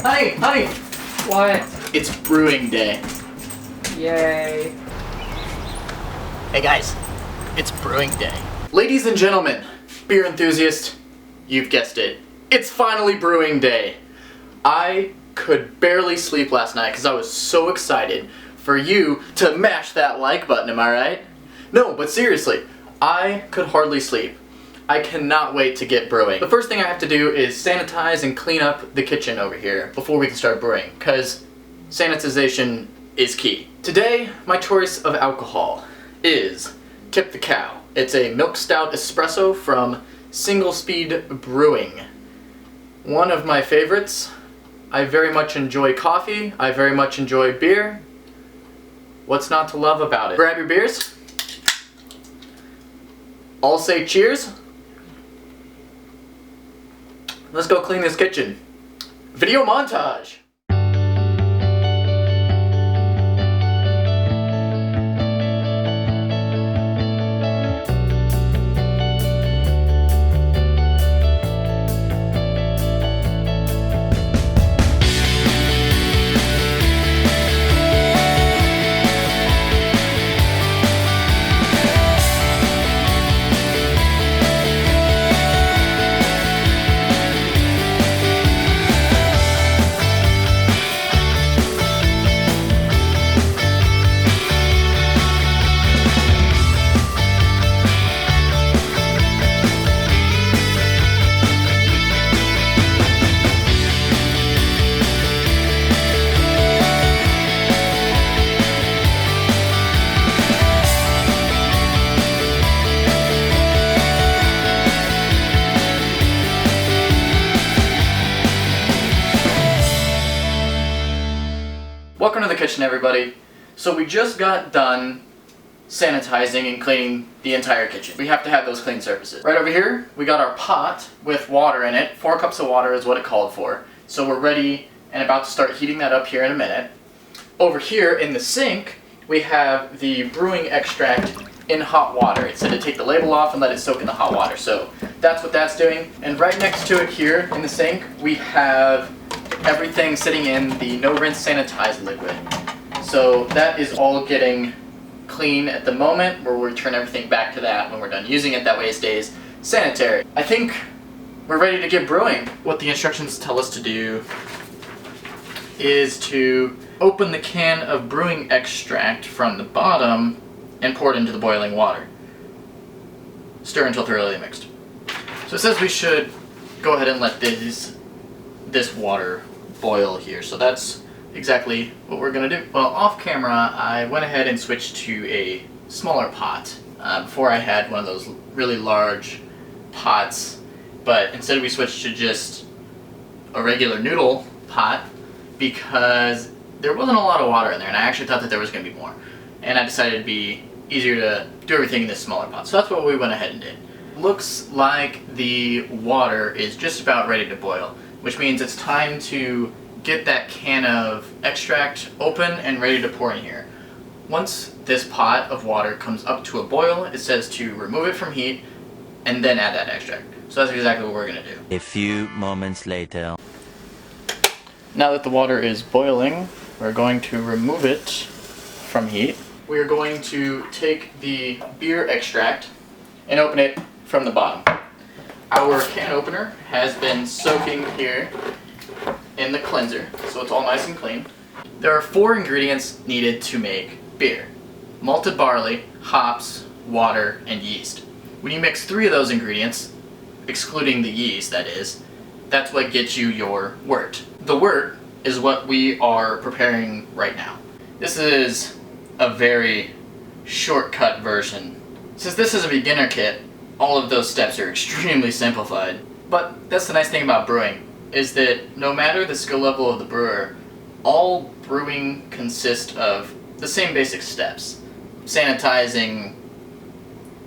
Honey! What? It's brewing day. Yay. Hey guys, it's brewing day. Ladies and gentlemen, beer enthusiast, you've guessed it. It's finally brewing day. I could barely sleep last night because I was so excited for you to mash that like button, am I right? No, but seriously, I could hardly sleep. I cannot wait to get brewing. The first thing I have to do is sanitize and clean up the kitchen over here before we can start brewing, because sanitization is key. Today, my choice of alcohol is Tip the Cow. It's a milk stout espresso from Single Speed Brewing. One of my favorites. I very much enjoy coffee. I very much enjoy beer. What's not to love about it? Grab your beers. All say cheers. Let's go clean this kitchen. Video montage. Welcome to the kitchen, everybody. So we just got done sanitizing and cleaning the entire kitchen. We have to have those clean surfaces. Right over here, we got our pot with water in it. 4 cups of water is what it called for. So we're ready and about to start heating that up here in a minute. Over here in the sink, we have the brewing extract in hot water. It said to take the label off and let it soak in the hot water. So that's what that's doing. And right next to it here in the sink, we have everything sitting in the no rinse sanitized liquid. So that is all getting clean at the moment. We'll return everything back to that when we're done using it. That way it stays sanitary. I think we're ready to get brewing. What the instructions tell us to do is to open the can of brewing extract from the bottom and pour it into the boiling water. Stir until thoroughly mixed. So it says we should go ahead and let this water boil here. So that's exactly what we're gonna do. Well, off camera, I went ahead and switched to a smaller pot. Before I had one of those really large pots, but instead we switched to just a regular noodle pot because there wasn't a lot of water in there, and I actually thought that there was gonna be more. And I decided it'd be easier to do everything in this smaller pot. So that's what we went ahead and did. Looks like the water is just about ready to boil, which means it's time to get that can of extract open and ready to pour in here. Once this pot of water comes up to a boil, it says to remove it from heat and then add that extract. So that's exactly what we're gonna do. A few moments later. Now that the water is boiling, we're going to remove it from heat. We are going to take the beer extract and open it from the bottom. Our can opener has been soaking here in the cleanser, so it's all nice and clean. There are 4 ingredients needed to make beer: malted barley, hops, water, and yeast. When you mix 3 of those ingredients, excluding the yeast that is, that's what gets you your wort. The wort is what we are preparing right now. This is a very shortcut version. Since this is a beginner kit, all of those steps are extremely simplified. But that's the nice thing about brewing, is that no matter the skill level of the brewer, all brewing consists of the same basic steps. Sanitizing,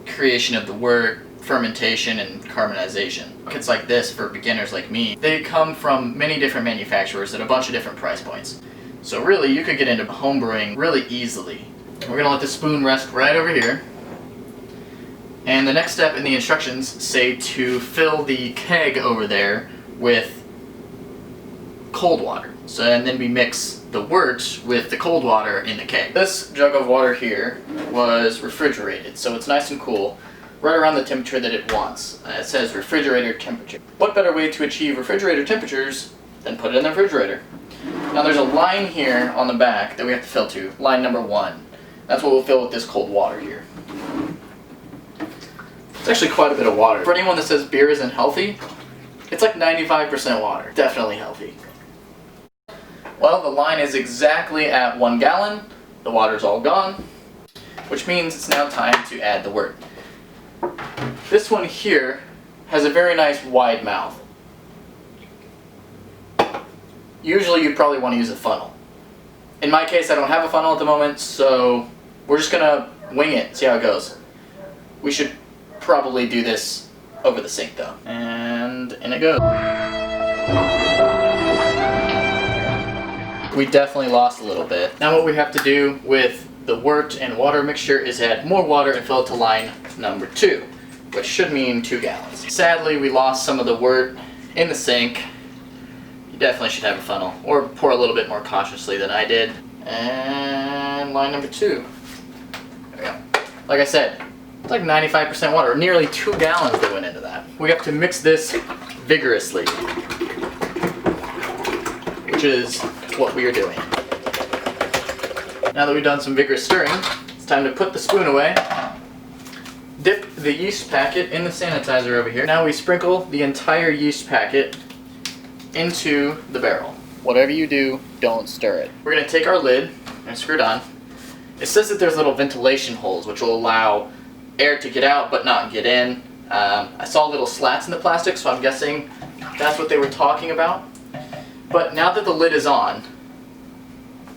creation of the wort, fermentation, and carbonization. Kits like this for beginners like me, they come from many different manufacturers at a bunch of different price points. So really, you could get into homebrewing really easily. We're gonna let the spoon rest right over here. And the next step in the instructions say to fill the keg over there with cold water. So, and then we mix the wort with the cold water in the keg. This jug of water here was refrigerated, so it's nice and cool, right around the temperature that it wants. It says refrigerator temperature. What better way to achieve refrigerator temperatures than put it in the refrigerator? Now there's a line here on the back that we have to fill to, line number 1. That's what we'll fill with this cold water here. It's actually quite a bit of water. For anyone that says beer isn't healthy, it's like 95% water. Definitely healthy. Well, the line is exactly at 1 gallon. The water's all gone, which means it's now time to add the wort. This one here has a very nice wide mouth. Usually you'd probably want to use a funnel. In my case, I don't have a funnel at the moment, so we're just gonna wing it, see how it goes. We should probably do this over the sink though. And in it goes. We definitely lost a little bit. Now what we have to do with the wort and water mixture is add more water and fill it to line number 2, which should mean 2 gallons. Sadly, we lost some of the wort in the sink. You definitely should have a funnel, or pour a little bit more cautiously than I did. And line number 2. There we go. Like I said, it's like 95% water, or nearly 2 gallons that went into that. We have to mix this vigorously, which is what we are doing. Now that we've done some vigorous stirring, it's time to put the spoon away. Dip the yeast packet in the sanitizer over here. Now we sprinkle the entire yeast packet into the barrel. Whatever you do, don't stir it. We're gonna take our lid and screw it on. It says that there's little ventilation holes which will allow air to get out but not get in. I saw little slats in the plastic, so I'm guessing that's what they were talking about. But now that the lid is on,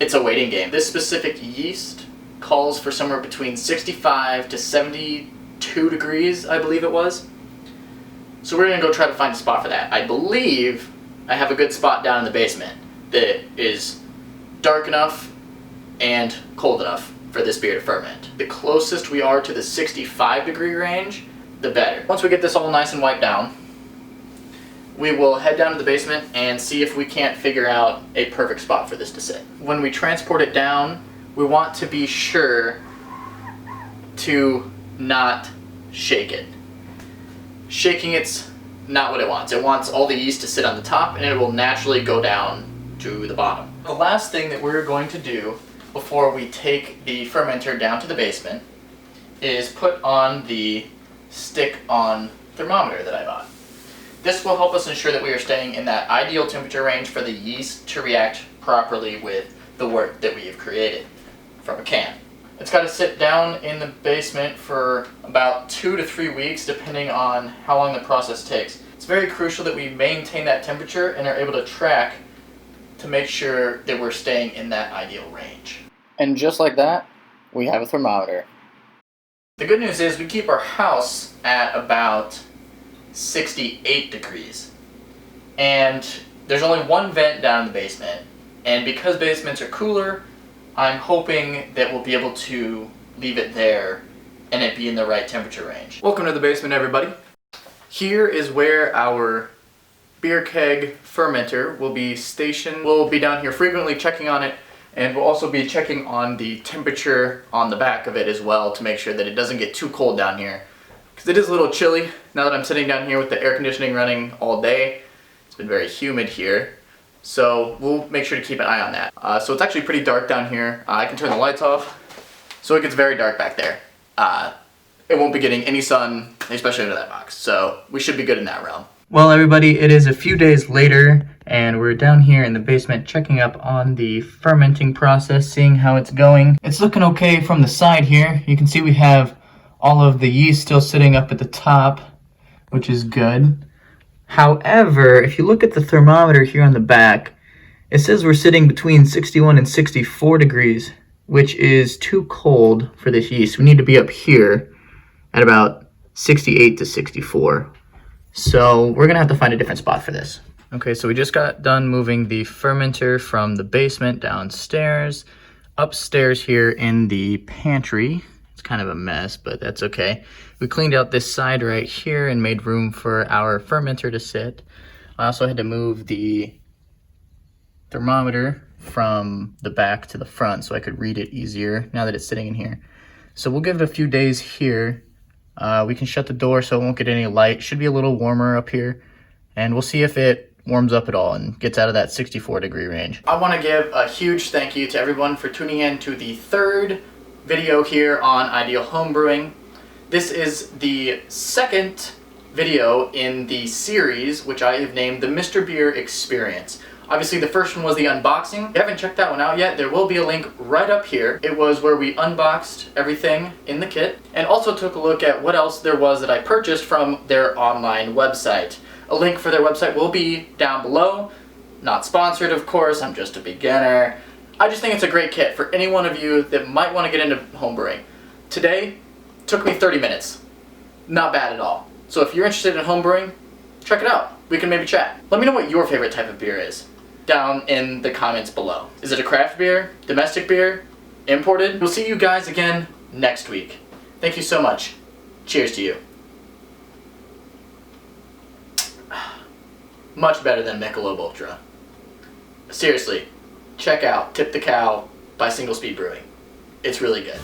it's a waiting game. This specific yeast calls for somewhere between 65 to 72 degrees, I believe it was. So we're gonna go try to find a spot for that. I believe I have a good spot down in the basement that is dark enough and cold enough for this beer to ferment. The closest we are to the 65 degree range, the better. Once we get this all nice and wiped down, we will head down to the basement and see if we can't figure out a perfect spot for this to sit. When we transport it down, we want to be sure to not shake it. Shaking it's not what it wants. It wants all the yeast to sit on the top and it will naturally go down to the bottom. The last thing that we're going to do before we take the fermenter down to the basement is put on the stick-on thermometer that I bought. This will help us ensure that we are staying in that ideal temperature range for the yeast to react properly with the wort that we have created from a can. It's got to sit down in the basement for about 2 to 3 weeks depending on how long the process takes. It's very crucial that we maintain that temperature and are able to track to make sure that we're staying in that ideal range. And just like that, we have a thermometer. The good news is we keep our house at about 68 degrees. And there's only one vent down in the basement. And because basements are cooler, I'm hoping that we'll be able to leave it there and it be in the right temperature range. Welcome to the basement, everybody. Here is where our beer keg fermenter will be stationed. We'll be down here frequently checking on it, and we'll also be checking on the temperature on the back of it as well to make sure that it doesn't get too cold down here. Because it is a little chilly now that I'm sitting down here with the air conditioning running all day. It's been very humid here. So we'll make sure to keep an eye on that. So it's actually pretty dark down here. I can turn the lights off, so it gets very dark back there. It won't be getting any sun, especially under that box. So we should be good in that realm. Well, everybody, it is a few days later, and we're down here in the basement checking up on the fermenting process, seeing how it's going. It's looking okay from the side here. You can see we have all of the yeast still sitting up at the top, which is good. However, if you look at the thermometer here on the back, it says we're sitting between 61 and 64 degrees, which is too cold for this yeast. We need to be up here at about 68 to 64. So we're gonna have to find a different spot for this. Okay, so we just got done moving the fermenter from the basement downstairs. Upstairs here in the pantry, it's kind of a mess, but that's okay. We cleaned out this side right here and made room for our fermenter to sit. I also had to move the thermometer from the back to the front so I could read it easier now that it's sitting in here. So we'll give it a few days here. We can shut the door so it won't get any light. Should be a little warmer up here. And we'll see if it warms up at all and gets out of that 64-degree range. I want to give a huge thank you to everyone for tuning in to the third video here on Ideal Homebrewing. This is the second video in the series, which I have named the Mr. Beer Experience. Obviously, the first one was the unboxing. If you haven't checked that one out yet, there will be a link right up here. It was where we unboxed everything in the kit and also took a look at what else there was that I purchased from their online website. A link for their website will be down below. Not sponsored, of course. I'm just a beginner. I just think it's a great kit for any one of you that might want to get into homebrewing. Today, took me 30 minutes. Not bad at all. So if you're interested in homebrewing, check it out. We can maybe chat. Let me know what your favorite type of beer is down in the comments below. Is it a craft beer, domestic beer, imported? We'll see you guys again next week. Thank you so much. Cheers to you. Much better than Michelob Ultra. Seriously, check out Tip the Cow by Single Speed Brewing. It's really good.